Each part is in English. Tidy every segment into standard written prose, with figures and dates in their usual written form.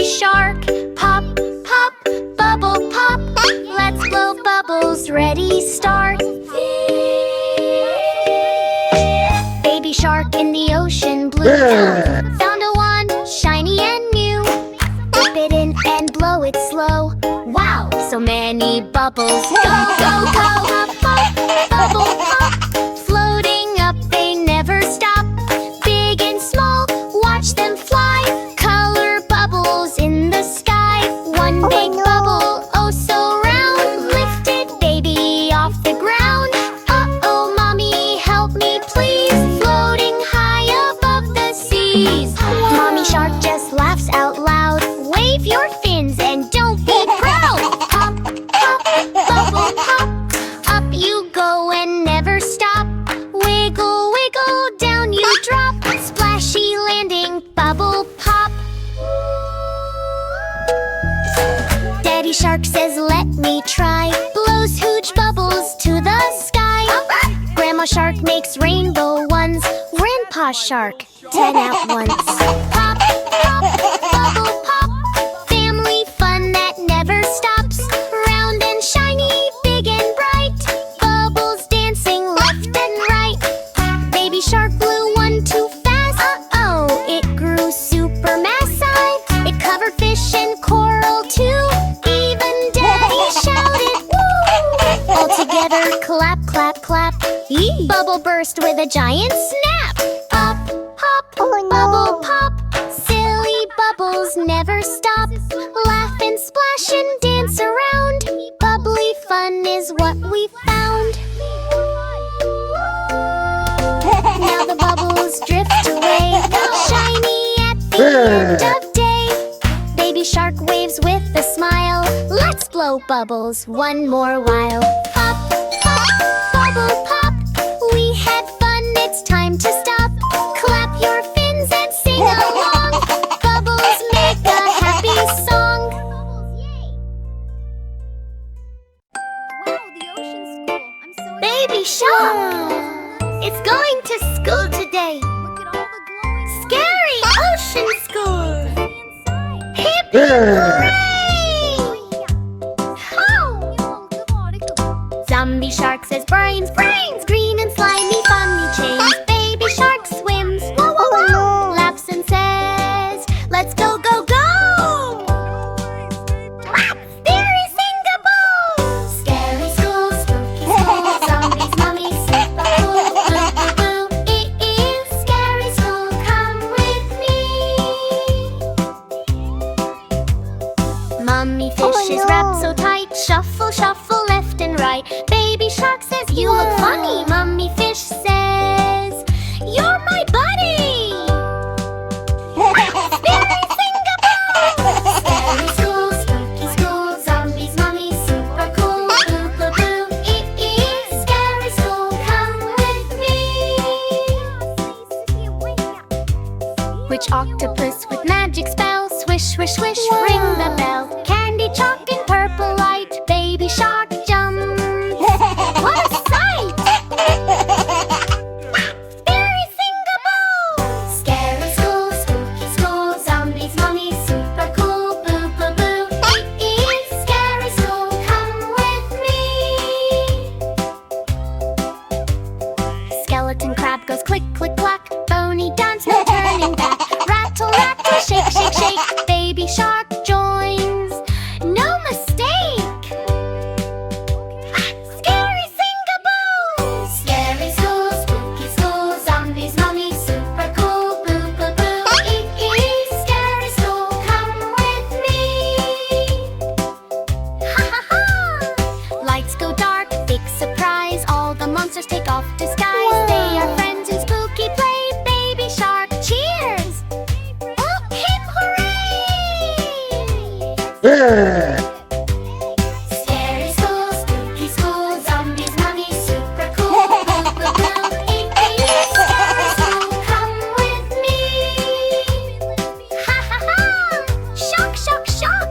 shark. Pop, pop, bubble pop. Let's blow bubbles, ready, start. Baby shark in the ocean blue. Found a wand, shiny and new. Dip it in and blow it slow. Wow, so many bubbles. Go, go, go. Pop, pop, bubble pop. Floating up, they never stop. Big and small, watch them fly. Color bubbles in the sky. One big bubble, oh so round. Lifted baby off the ground. Uh-oh, mommy, help me please. Floating high above the seas. Mommy shark just laughs out loud. Wave your fins and don't be proud. Pop, pop, bubble pop. Up you go and never stop. Wiggle, wiggle, down you drop. Splashy landing, bubble pop. Daddy shark says let me try. Blows huge bubbles to the sky. Grandma shark makes rainbow ones. Grandpa shark, 10 at once. Pop, pop, bubble pop. Family fun that never stops. Round and shiny, big and bright. Bubbles dancing left and right. Baby shark blew one too fast. Uh-oh, it grew super massive. It covered fish and coral too. Even Daddy shouted, woo! All together, clap, clap, clap. Bubble burst with a giant snap. Up, hop, bubble pop. Silly bubbles never stop. Laugh and splash and dance around. Bubbly fun is what we found. Now the bubbles drift away, shiny at the end of day. Baby shark waves with a smile. Let's blow bubbles one more while. Pop, pop, bubble pop. We had fun, it's time to stop. Clap your fins and sing along. Bubbles make a happy song. Baby shark! It's going to school today. Scary ocean school! Hip hooray! Zombie shark says brains, brains, green and slimy, funny chains. Baby shark swims, whoa, whoa, whoa, laughs and says, let's go, go, go! Scary sing-a-boo! Scary school, spooky school, zombies, mummies, super cool, boo, boo, boo. It is scary school, come with me. Mummy fish is wrapped so tight, shuffle, shuffle, left and right. Baby shark says, you look funny. Mummy fish says, you're my buddy. Scary sing-a-boo! Scary school, spooky school, zombies, mummies, super cool, boo, boo, boo. It is scary school, come with me. Which octopus with magic spell? Swish, swish, swish, ring the bell. Candy, chalk, and purple light. Baby shark jumps. What a sight! Scary sing-a-boo! Scary school, spooky school, zombies, mummies, super cool, boo, boo, boo. It is scary school, come with me. Skeleton crab goes click, click, clack. Bony dance, no turning back. Rattle, rattle, shake, shake, shake. Baby shark joins. No mistake! Scary sing-a-boo! Scary school, spooky school, zombies, mummies, super cool, boo, boo, boo. It is scary school, come with me. Ha ha ha! Lights go dark, big surprise. All the monsters take off disguise. They are friends in spooky play. Baby shark, cheers! Oh, hip hooray! Scary school, spooky school, zombies, mummies, super cool, boo, boo, boo. It is scary school, come with me. Ha ha ha! Shock, shock, shock!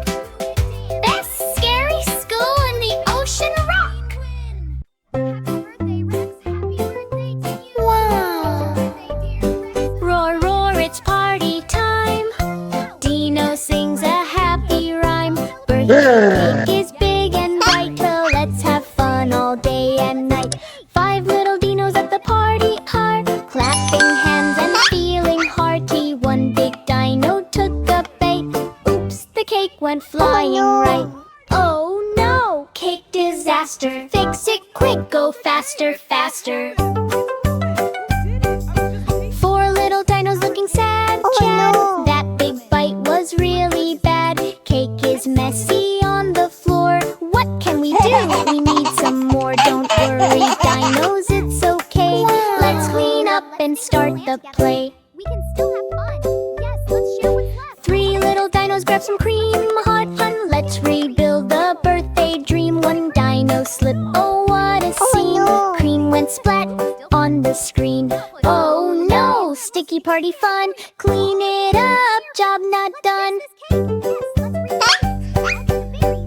Best scary school in the ocean rock! Happy birthday, Rex! Happy birthday to you! Wow! Roar, roar, it's party time. Dino sings a faster. Fix it quick, go faster, faster. Four little dinos looking sad, Chad. no. That big bite was really bad. Cake is messy on the floor. What can we do? We need some more. Don't worry, dinos, it's okay. Let's clean up and start the play. We can still have fun. Yes, let's share what's left. Three little dinos grab some cream. Hot fun, let's rebuild the birthday dream. One dino slip, oh what a scene. no. Cream went splat on the screen. Oh no, sticky party fun. Clean it up, job not done.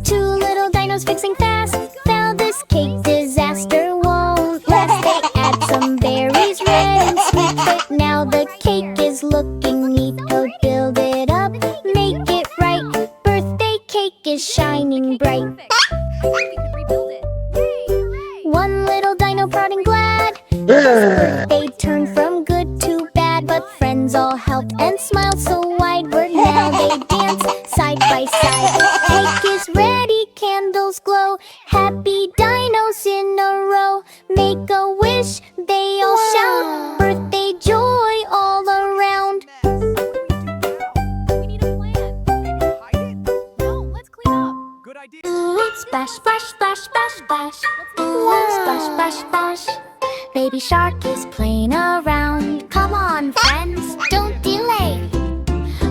Two little dinos fixing fast. Now this cake disaster won't last. They add some berries, red and sweet, but now the cake is looking neat. Oh, build it up, make it right. Birthday cake is shining bright. One little dino proud and glad. Birthday turned from good to bad, but friends all helped and smiled so wide. Word now they dance side by side. Cake is ready, candles glow. Happy dinos in a row. Make a wish, they all shout. Birthday joy all around. We need a plan. Maybe hide it? No, let's clean up. Good idea. Ooh, splash, splash, splash, splash, splash. Ooh, splash, splash, splash. Baby shark is playing around. Come on, friends, don't delay.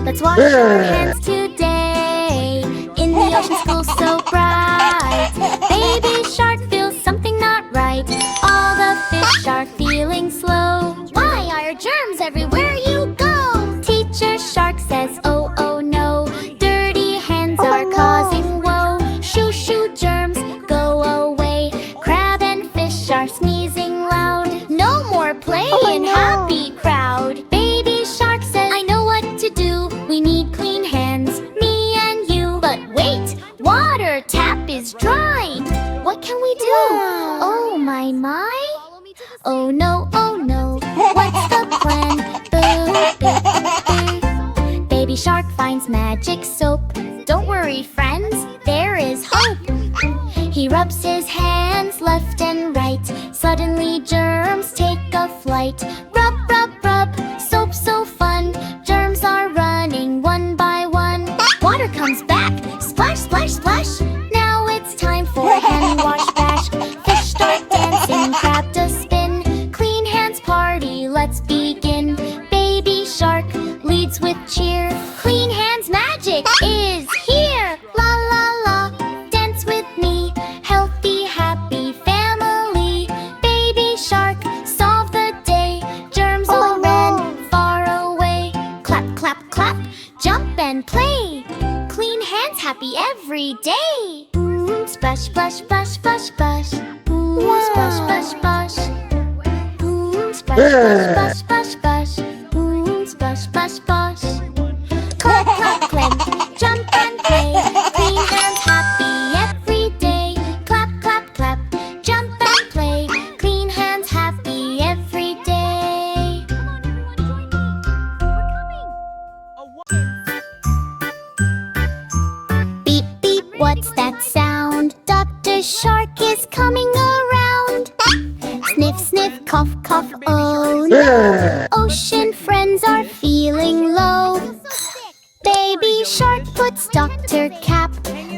Let's wash our hands today. In the ocean, school so bright. Baby shark feels something not right. All the fish are feeling slow. Why are germs everywhere you go? Teacher shark says, oh, oh no. Dirty hands are causing woe. Shoo, shoo, germs, go away. Crab and fish are sneezing loud. No more play in happy crowd. Baby shark says, I know what to do. We need clean hands, me and you. But wait, water tap is dry. What can we do? Oh my, my. Oh no, what's the plan? Boo, boo, boo. Baby shark finds magic soap. Don't worry, friends, there is hope. He rubs his hands left and right. Suddenly germs take a flight. Rub, rub, rub, soap so fun. Germs are running one by one. Water comes back, splash, splash, splash. Now it's time for hand wash bash. Fish start dancing, crab to spin. Clean hands party, let's begin. Baby shark leads with cheer. Clean hands magic is here. La la la, dance with me. Healthy, happy family. Baby shark solve the day. Germs all ran far away. Clap, clap, clap, jump and play. Clean hands happy every day. Splash, splash, splash, splash, splash. Splash, splash, splash. Splash, splash, splash, splash, splash. Splash, splash, splash. Clap, clap, clap, jump and play. Clean hands happy every day. Clap, clap, clap, jump and play. Clean hands happy every day. Beep, beep, what's that sound? Dr. Shark is coming around. Sniff, sniff, cough, cough, oh no. Ocean friends are feeling low. Baby shark puts Dr. Cap.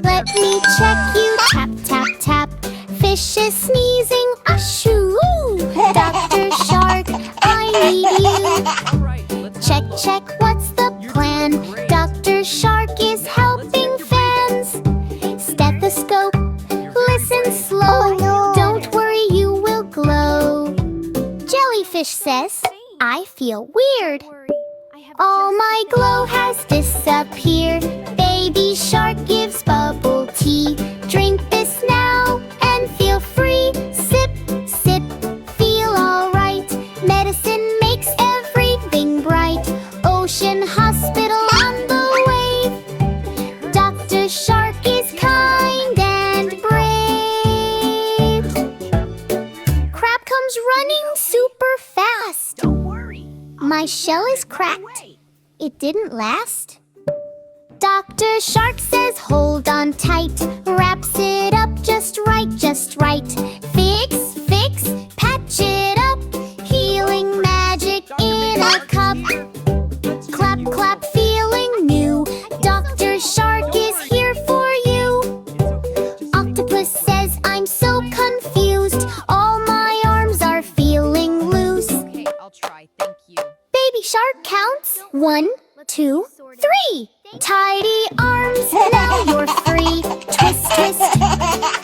Let me check you, tap, tap, tap. Fish is sneezing, ashoo. Dr. Shark, I need you. Check, check, what's the plan? Dr. Shark is helping fans. Stethoscope, listen slow. Don't worry, you will glow. Jellyfish says, I feel weird. All my glow has disappeared. Baby shark gives bubble tea. Drink this now and feel free. Sip, sip, feel alright. Medicine makes everything bright. Ocean hospital on the wave. Dr. Shark is kind and brave. Crab comes running super fast. Don't worry. My shell is cracked. It didn't last. Dr. Shark says hold on tight, wraps it up just right, just right. Fix, fix, patch it up, healing magic in a cup. Clap, clap, feeling new, Dr. Shark is here for you. Octopus says I'm so confused, all my arms are feeling loose. Okay, I'll try. Thank you. Baby Shark counts 1, 2, 3. Tidy arms, now you're free. Twist, twist.